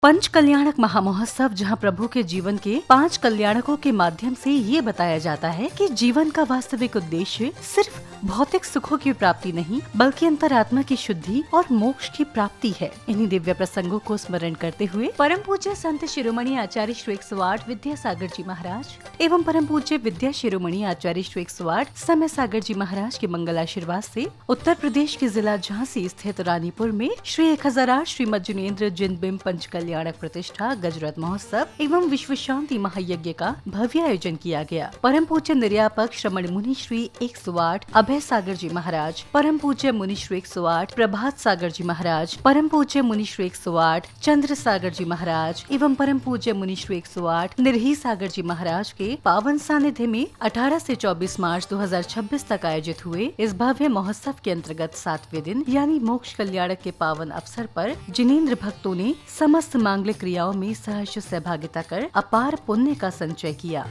पंच कल्याणक महामहोत्सव, जहां प्रभु के जीवन के 5 कल्याणकों के माध्यम से ये बताया जाता है कि जीवन का वास्तविक उद्देश्य सिर्फ भौतिक सुखों की प्राप्ति नहीं, बल्कि अंतरात्मा की शुद्धि और मोक्ष की प्राप्ति है। इन्हीं दिव्य प्रसंगों को स्मरण करते हुए परम पूज्य संत शिरोमणि आचार्य श्री 108 विद्यासागर जी महाराज एवं परम पूज्य विद्या शिरोमणि आचार्य श्री 108 समय सागर जी महाराज के मंगल आशीर्वाद से उत्तर प्रदेश के जिला झांसी स्थित रानीपुर में श्री 1008 श्रीमद जिनेन्द्र जिनबिंब पंच कल्याणक प्रतिष्ठा गजरत महोत्सव एवं विश्व शांति महायज्ञ का भव्य आयोजन किया गया। परम पूज्य निर्यापक श्रमण मुनि श्री 108 अभय सागर जी महाराज, परम पूज्य मुनि श्री 108 प्रभात सागर जी महाराज, परम पूज्य मुनि श्री 108 चंद्र सागर जी महाराज एवं परम पूज्य मुनि श्री 108 निर्ही सागर जी महाराज के पावन सानिध्य में 18 से 24 मार्च 2026 तक आयोजित हुए इस भव्य महोत्सव के अंतर्गत 7वें दिन यानी मोक्ष कल्याणक के पावन अवसर पर जिनेन्द्र भक्तों ने समस्त मांगलिक क्रियाओं में सहर्ष सहभागिता कर अपार पुण्य का संचय किया।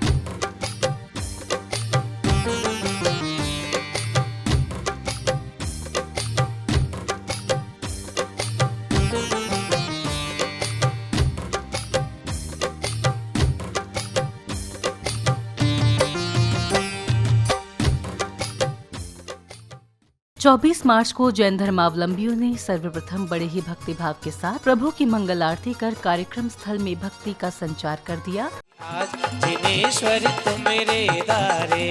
चौबीस मार्च को जैन धर्मावलंबियों ने सर्वप्रथम बड़े ही भक्ति भाव के साथ प्रभु की मंगल आरती कर कार्यक्रम स्थल में भक्ति का संचार कर दिया। आज जिनेश्वर तुम मेरे दारे,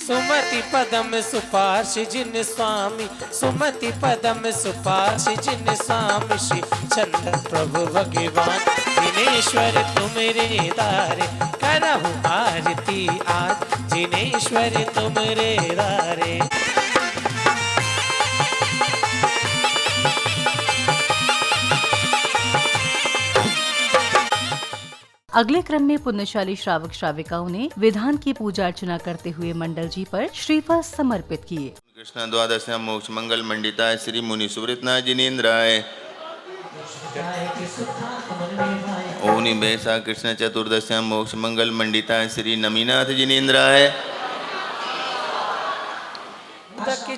सुमति पदम सुपार्श जिन स्वामी, सुमति पदम सुपार्श जिन स्वामी, श्री चंद्र प्रभु भगवान जिनेश्वर तुम रे दारे, करहु आरती आज जिनेश्वर तुम रे दारे। अगले क्रम में पुण्यशाली श्रावक श्राविकाओं ने विधान की पूजा अर्चना करते हुए मंडल जी पर श्रीफल समर्पित किए। कृष्ण द्वादश्याम मोक्ष मंगल मंडिताय श्री मुनि सुवृतनाथ जिनेन्द्राय, ओनि बैसा कृष्ण चतुर्दश्याम मोक्ष मंगल मंडिताय श्री नमीनाथ जिनेन्द्राय,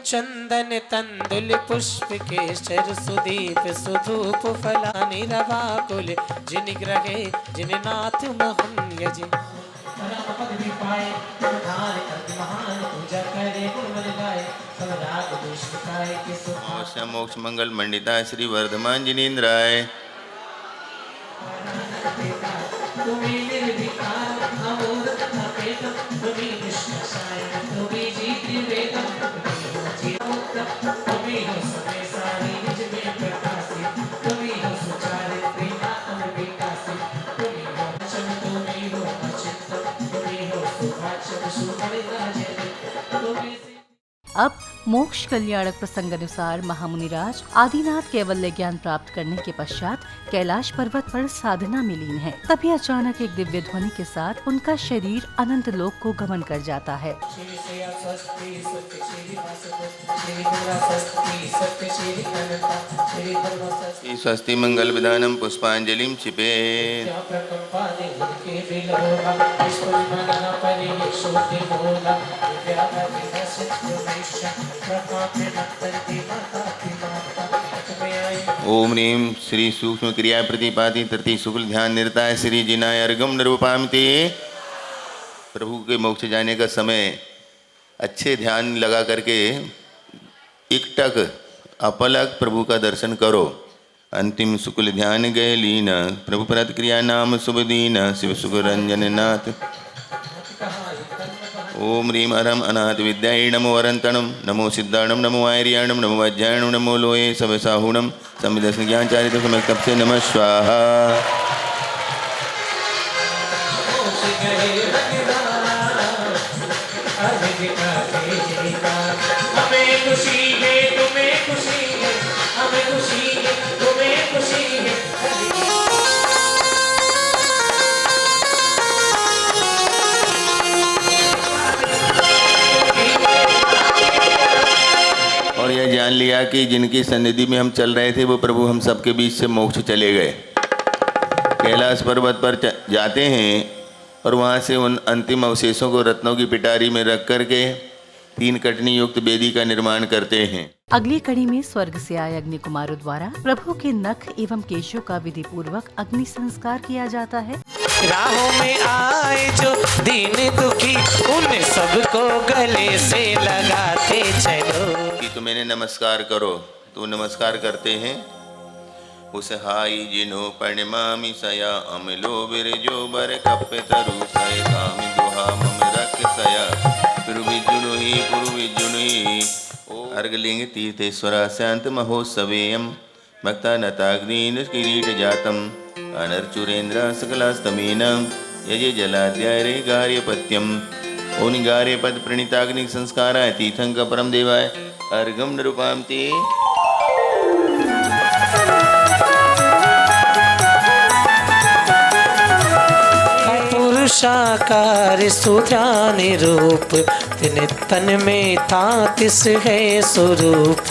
चंदन तंदुल पुष्प केशर सुदीप सुधूप फलानि रवाकुल, जिन ग्रहे जिन नाथ महम यजि मोक्ष मंगल मंडिताय श्री वर्धमान जिनेन्द्राय, अब मोक्ष कल्याणक प्रसंग अनुसार महामुनिराज आदिनाथ कैवल्य ज्ञान प्राप्त करने के पश्चात कैलाश पर्वत पर साधना में लीन है। तभी अचानक एक दिव्य ध्वनि के साथ उनका शरीर अनंत लोक को गमन कर जाता है। स्वस्ति मंगल विधानम पुष्पांजलिम छिपे, ओम ह्रीं श्री सूक्ष्म क्रिया प्रतिपाति तृतीय शुक्ल ध्यान निरताय श्री जिनाय अर्घम निरूपामिते। प्रभु के मोक्ष जाने का समय अच्छे ध्यान लगा करके एकटक अपलक प्रभु का दर्शन करो। अंतिम शुक्ल ध्यान गए लीन, प्रभु प्रत क्रिया नाम शुभ दीन, शिव सुख रंजन नाथ। ओम ह्रीं हरम अनाथ विद्याय नमो वरंतणम, नमो सिद्धाणम, नमो आर्याणम, नमो वज्रायणम, नमो लोये सवसाहुणम, संविदर्शन ज्ञान चारित्र समय तप से नमः स्वाहा। और यह जान लिया कि जिनकी सन्निधि में हम चल रहे थे वो प्रभु हम सबके बीच से मोक्ष चले गए। कैलाश पर्वत पर जाते हैं और वहाँ से उन अंतिम अवशेषों को रत्नों की पिटारी में रख करके 3 कटनी युक्त वेदी का निर्माण करते हैं। अगली कड़ी में स्वर्ग से आए अग्नि कुमारों द्वारा प्रभु के नख एवं केशों का विधि पूर्वक अग्नि संस्कार किया जाता है। राहों में आए जो दीन दुखी उन सबको गले से लगाते चलो। कि तुम मैंने नमस्कार करो, तो नमस्कार करते हैं। उस हाई जिनो परिमामी सया अमलो बिरजो बर कप्पे तरु सय कामि दुहा मम रख सया पुरुविजुनुहि अर्घलिंग तीर्थेश्वरा शांत महोत्सवेयम भक्ता नताग्निन किरीट जातम अनर्चुरेन्द्र सकलास्तमेन यजे जलाध्याय रे गार्यपत्यम। ओन गार्यपद प्रणीताग्नि संस्काराय तीर्थंक परम देवाय अर्घम निरूपाम ते। पुरुषाकार सुध्यान रूप तिन तन में था तिस है स्वरूप।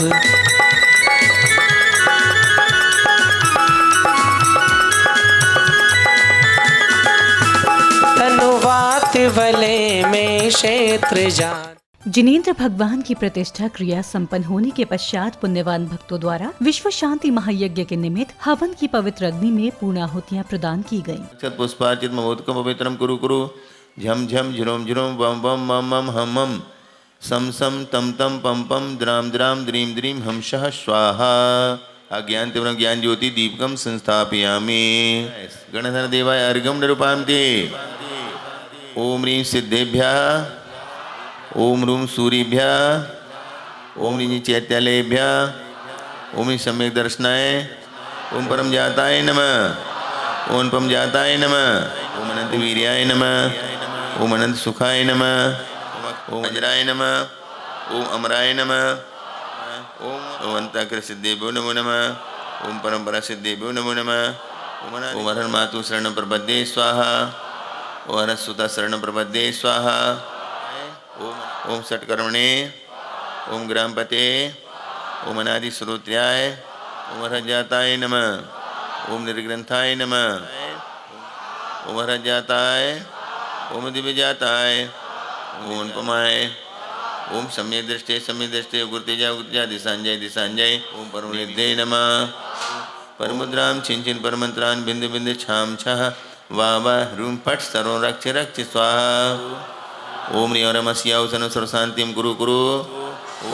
तनुवात वले में क्षेत्र जान। जिनेंद्र भगवान की प्रतिष्ठा क्रिया संपन्न होने के पश्चात पुण्यवान भक्तों द्वारा विश्व शांति महायज्ञ के निमित्त हवन की पवित्र अग्नि में पूर्णाहुतियां प्रदान की गयी। पुष्पार्चित महोदकम पवित्रम कुरु कुरु झम झम झुरोम झुरोम वम वम मम मम हम मम सम सम तम तम पम पम द्राम द्राम द्रीम द्रीम हमशः स्वाहा। अज्ञान तीव्र ज्ञान ज्योति दीपकम संस्थापयामि। गणधर देवाय अर्घम निरूपाम ते। ओम ह्रीं सिद्धेभ्यः ओम रूम सूर्यभ्यः ओम ह्रीं चैत्यालयेभ्यः ओम ह्रीं सम्यक दर्शनाय ओम परम जाताय नमः ओम परम जाताय नमः ओम अनंत वीर्याय नमः ओम अनंत सुखाय नमः ओम अजराय नमः ओम अमराय नमः ओम अंतःकर सिद्धेभ्यो नमो नमः ओम परंपरा सिद्धेभ्यो नमो नमः ओम हर मातु शरण प्रपद्ये स्वाहा ओम हर सुता शरण प्रपद्ये स्वाहा ओम षट्कर्मणे ओम ग्रामपते ओम अनादि श्रोत्र्याय ओम हरजाताय नमः ओम निर्ग्रंथाय नमः ओम हरजाताय ओम दिव्यजाताय ओम अनुपमाय ओम सम्यक दृष्टे गुरुतेजा दिशांजय दिशांजय ओम परमनिधे नमः परमुद्राम छिंचिन परमंत्रान बिंदु बिंदु छाम छः वावा रूम फट सरो रक्ष रक्ष स्वाहा। ओम ह्रीं रमस्याउसन सर्वशांतिम कुरु कुरु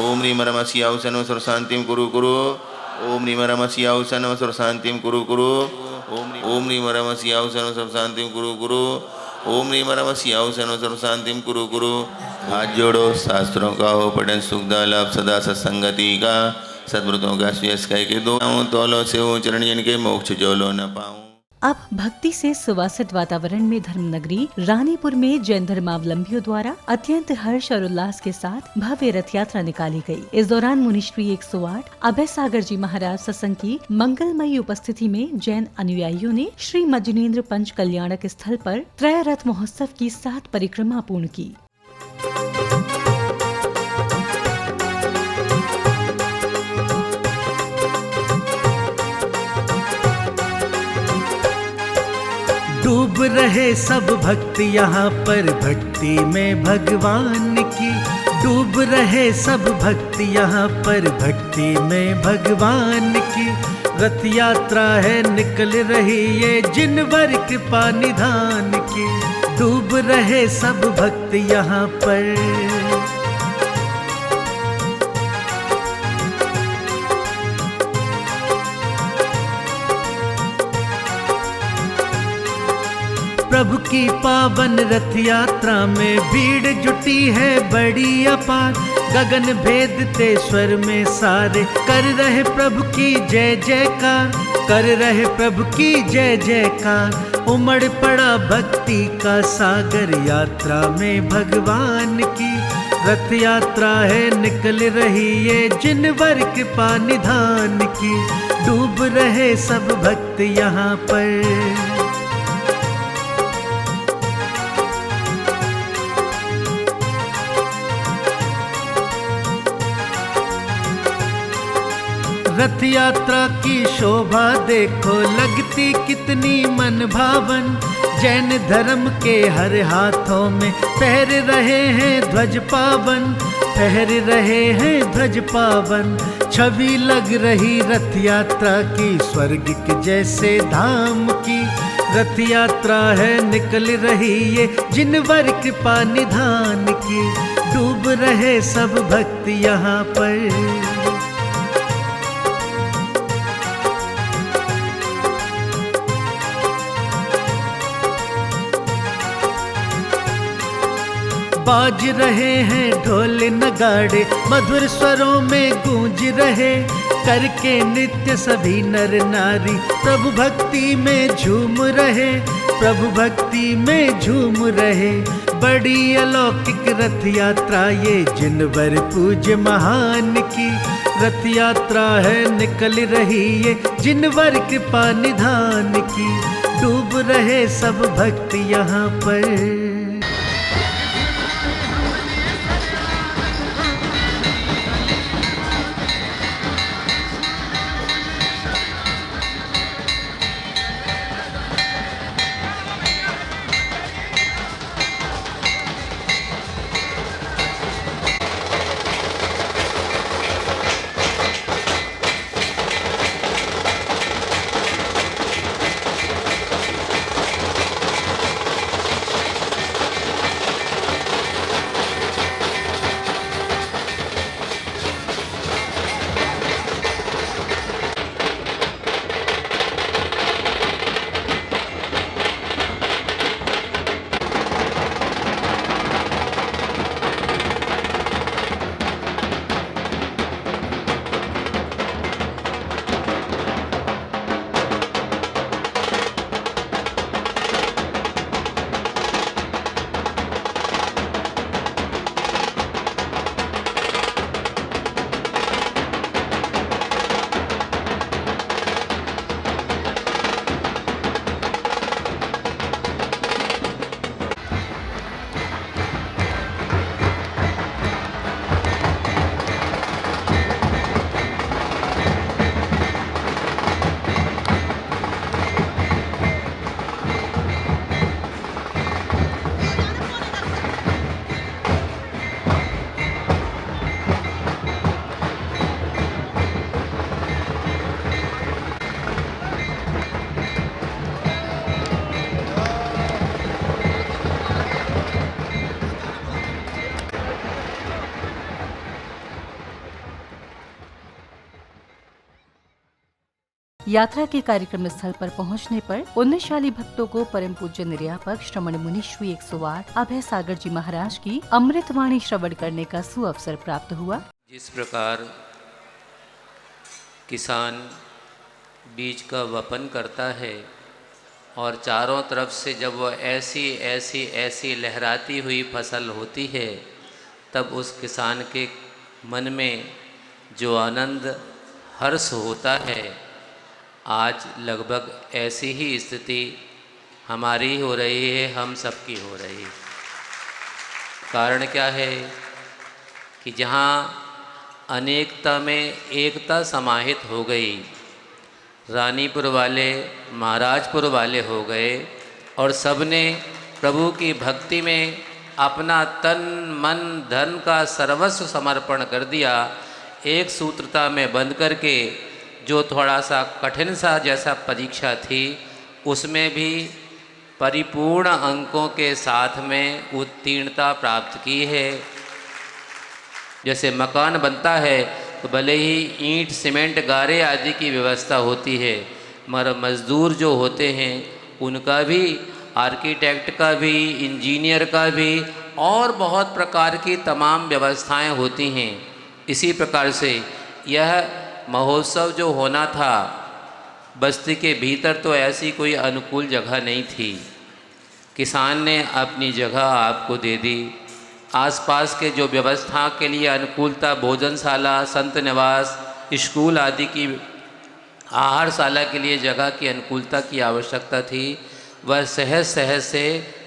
ओम ह्रीं रमस्याउसन सर्वशांतिम कुरु कुरु ओम ह्रीं रमस्याउसन सर्वशांतिम कुरु कुरु ओम ह्रीं रमस्याउसन सर्वशांतिम कुरु कुरु ओम ह्रीं रमस्याउसन सर्वशांतिम कुरु कुरु। हाथ जोड़ो, शास्त्रों का हो पठन सुखदा लाभ सदा सत्संगति का सद्व्रतों का श्रेयस कह के दो तोलो से हो चरण जिनके मोक्ष जोलो न पाऊं। अब भक्ति से सुवासित वातावरण में धर्मनगरी रानीपुर में जैन धर्मावलंबियों द्वारा अत्यंत हर्ष और उल्लास के साथ भव्य रथ यात्रा निकाली गई। इस दौरान मुनिश्री 108 अभय सागर जी महाराज सत्संग की मंगलमयी उपस्थिति में जैन अनुयायियों ने श्री मज्जिनेन्द्र पंच कल्याणक स्थल पर त्रय रथ महोत्सव की 7 परिक्रमा पूर्ण की। डूब रहे सब भक्त यहाँ पर भक्ति में भगवान की। डूब रहे सब भक्त यहाँ पर भक्ति में भगवान की। रथ यात्रा है निकल रही ये जिनवर कृपा निधान की। डूब रहे सब भक्त यहाँ पर। प्रभु की पावन रथ यात्रा में भीड़ जुटी है बड़ी अपार। गगन भेदते स्वर में सारे कर रहे प्रभु की जय जयकार। कर रहे प्रभु की जय जयकार। उमड़ पड़ा भक्ति का सागर यात्रा में भगवान की। रथ यात्रा है निकल रही ये जिनवर कृपा निधान की। डूब रहे सब भक्त यहाँ पर। रथ यात्रा की शोभा देखो लगती कितनी मन भावन। जैन धर्म के हर हाथों में पहर रहे हैं ध्वज पावन, पहर रहे हैं ध्वज पावन। छवि लग रही रथ यात्रा की स्वर्ग के जैसे धाम की, रथ यात्रा है निकल रही ये जिनवर कृपा निधान की। डूब रहे सब भक्त यहाँ पर, बाज रहे हैं ढोल नगाड़े, मधुर स्वरों में गूंज रहे। करके नित्य सभी नर नारी प्रभु भक्ति में झूम रहे, प्रभु भक्ति में झूम रहे। बड़ी अलौकिक रथ यात्रा ये जिनवर पूज्य महान की, रथ यात्रा है निकल रही ये जिनवर कृपा निधान की। डूब रहे सब भक्त यहाँ पर। यात्रा के कार्यक्रम स्थल पर पहुंचने पर पुण्यशाली भक्तों को परम पूज्य निर्यापक श्रमण मुनि श्री 108 अभय सागर जी महाराज की अमृतवाणी श्रवण करने का सुअवसर प्राप्त हुआ। जिस प्रकार किसान बीज का वपन करता है और चारों तरफ से जब वह ऐसी ऐसी ऐसी लहराती हुई फसल होती है, तब उस किसान के मन में जो आनंद हर्ष होता है, आज लगभग ऐसी ही स्थिति हमारी हो रही है, हम सबकी हो रही है। कारण क्या है कि जहाँ अनेकता में एकता समाहित हो गई, रानीपुर वाले महाराजपुर वाले हो गए और सबने प्रभु की भक्ति में अपना तन मन धन का सर्वस्व समर्पण कर दिया। एक सूत्रता में बंध करके जो थोड़ा सा कठिन सा जैसा परीक्षा थी, उसमें भी परिपूर्ण अंकों के साथ में उत्तीर्णता प्राप्त की है। जैसे मकान बनता है तो भले ही ईंट सीमेंट गारे आदि की व्यवस्था होती है, मगर मज़दूर जो होते हैं उनका भी, आर्किटेक्ट का भी, इंजीनियर का भी और बहुत प्रकार की तमाम व्यवस्थाएं होती हैं। इसी प्रकार से यह महोत्सव जो होना था, बस्ती के भीतर तो ऐसी कोई अनुकूल जगह नहीं थी। किसान ने अपनी जगह आपको दे दी। आसपास के जो व्यवस्था के लिए अनुकूलता, भोजनशाला, संत निवास, स्कूल आदि की आहारशाला के लिए जगह की अनुकूलता की आवश्यकता थी, वह सहज सहज से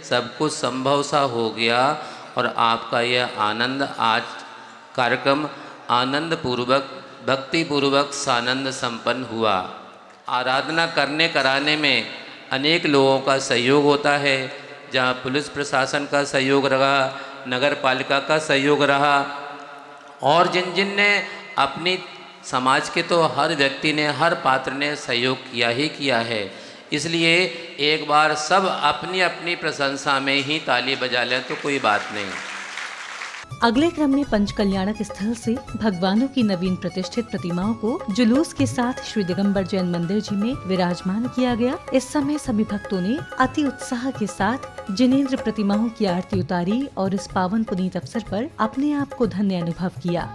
सब कुछ संभव सा हो गया। और आपका यह आनंद, आज कार्यक्रम आनंद पूर्वक, भक्ति पूर्वक सानंद संपन्न हुआ। आराधना करने कराने में अनेक लोगों का सहयोग होता है, जहाँ पुलिस प्रशासन का सहयोग रहा, नगर पालिका का सहयोग रहा, और जिन जिन ने अपनी समाज के तो हर व्यक्ति ने, हर पात्र ने सहयोग किया ही किया है। इसलिए एक बार सब अपनी अपनी प्रशंसा में ही ताली बजा लें तो कोई बात नहीं। अगले क्रम में पंचकल्याणक स्थल से भगवानों की नवीन प्रतिष्ठित प्रतिमाओं को जुलूस के साथ श्री दिगंबर जैन मंदिर जी में विराजमान किया गया। इस समय सभी भक्तों ने अति उत्साह के साथ जिनेंद्र प्रतिमाओं की आरती उतारी और इस पावन पुनीत अवसर पर अपने आप को धन्य अनुभव किया।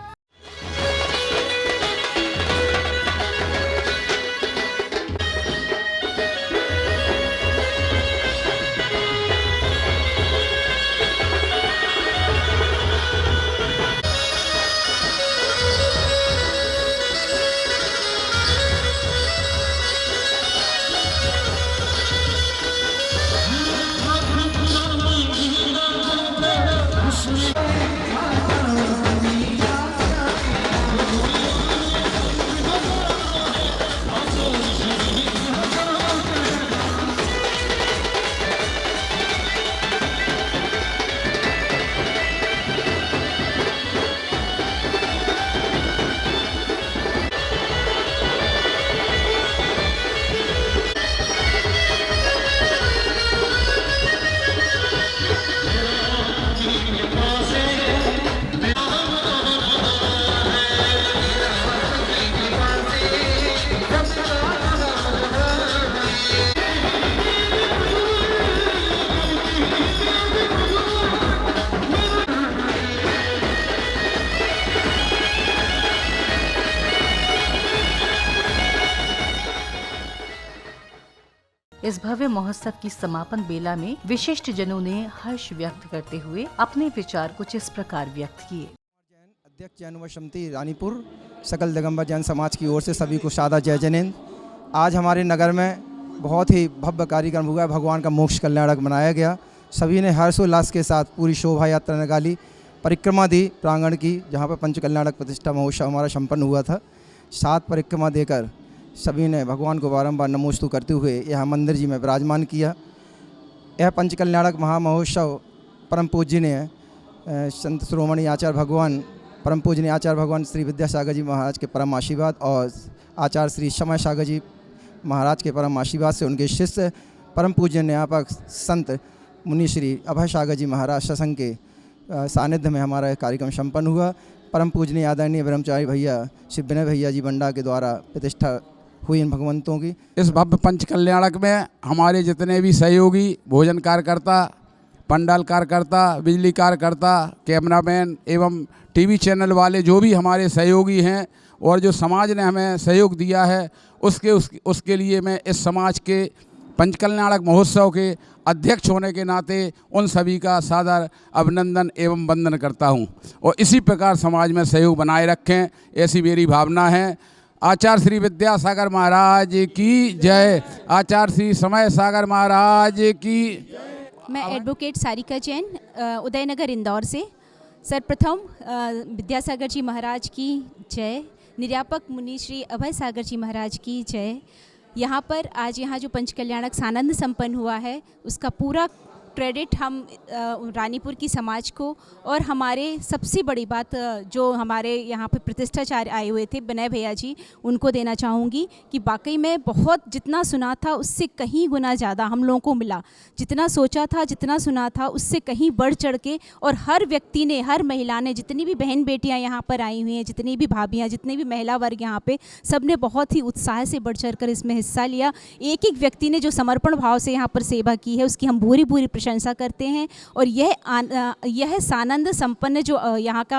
इस भव्य महोत्सव की समापन बेला में विशिष्ट जनों ने हर्ष व्यक्त करते हुए अपने विचार कुछ इस प्रकार व्यक्त किए। अध्यक्ष जैन व समिति रानीपुर सकल दिगंबर जैन समाज की ओर से सभी को सादा जय जैनेन्द्र। आज हमारे नगर में बहुत ही भव्य कार्यक्रम हुआ, भगवान का मोक्ष कल्याणक मनाया गया। सभी ने हर्षोल्लास के साथ पूरी शोभा यात्रा निकाली, परिक्रमा दी प्रांगण की, जहाँ पर पंच कल्याणक प्रतिष्ठा महोत्सव हमारा संपन्न हुआ था। 7 परिक्रमा देकर सभी ने भगवान को बारंबार नमोस्तु करते हुए यहाँ मंदिर जी में विराजमान किया। यह पंच कल्याणक महामहोत्सव परम पूज्यनीय संत श्रोमणी आचार्य भगवान, परम पूजनीय आचार्य भगवान श्री विद्यासागर जी महाराज के परम आशीर्वाद और आचार्य श्री समय सागर जी महाराज के परम आशीर्वाद से उनके शिष्य परम पूज्य न्यापक संत मुनि श्री अभय सागर जी महाराज सत्संग के सानिध्य में हमारा कार्यक्रम संपन्न हुआ। परम पूजनीय आदरणीय ब्रह्मचारी भैया श्री विनय भैया जी बंडा के द्वारा प्रतिष्ठा हुई इन भगवंतों की। इस भव्य पंच कल्याणक में हमारे जितने भी सहयोगी, भोजन कार्यकर्ता, पंडाल कार्यकर्ता, बिजली कार्यकर्ता, कैमरामैन एवं टीवी चैनल वाले जो भी हमारे सहयोगी हैं और जो समाज ने हमें सहयोग दिया है उसके लिए मैं इस समाज के पंच कल्याणक महोत्सव के अध्यक्ष होने के नाते उन सभी का सादर अभिनंदन एवं वंदन करता हूं। और इसी प्रकार समाज में सहयोग बनाए रखें, ऐसी मेरी भावना है। आचार्य श्री विद्यासागर महाराज की जय। आचार्य श्री समय सागर महाराज की। मैं एडवोकेट सारिका जैन उदयनगर इंदौर से। सर्वप्रथम विद्यासागर जी महाराज की जय, निर्यापक मुनि श्री अभय सागर जी महाराज की जय। यहाँ पर आज यहाँ जो पंच कल्याणक सानंद संपन्न हुआ है उसका पूरा क्रेडिट हम रानीपुर की समाज को और हमारे सबसे बड़ी बात जो हमारे यहाँ पे प्रतिष्ठाचार्य आए हुए थे विनय भैया जी, उनको देना चाहूँगी कि वाकई में बहुत जितना सुना था उससे कहीं गुना ज़्यादा हम लोगों को मिला। जितना सोचा था, जितना सुना था उससे कहीं बढ़ चढ़ के, और हर व्यक्ति ने, हर महिला ने, जितनी भी बहन बेटियाँ यहाँ पर आई हुई हैं, जितनी भी भाभियाँ, जितने भी महिला वर्ग यहाँ पे, सब ने बहुत ही उत्साह से बढ़ चढ़ कर इसमें हिस्सा लिया। एक एक व्यक्ति ने जो समर्पण भाव से यहाँ पर सेवा की है उसकी हम पूरी प्रशंसा करते हैं। और यह सानंद संपन्न जो यहाँ का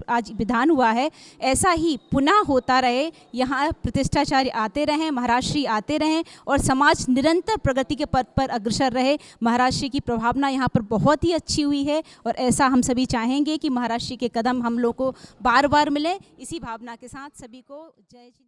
आज विधान हुआ है, ऐसा ही पुनः होता रहे। यहाँ प्रतिष्ठाचार्य आते रहें, महाराज श्री आते रहें और समाज निरंतर प्रगति के पथ पर अग्रसर रहे। महाराज श्री की प्रभावना यहाँ पर बहुत ही अच्छी हुई है और ऐसा हम सभी चाहेंगे कि महाराज श्री के कदम हम लोग को बार बार मिले। इसी भावना के साथ सभी को जय श्री।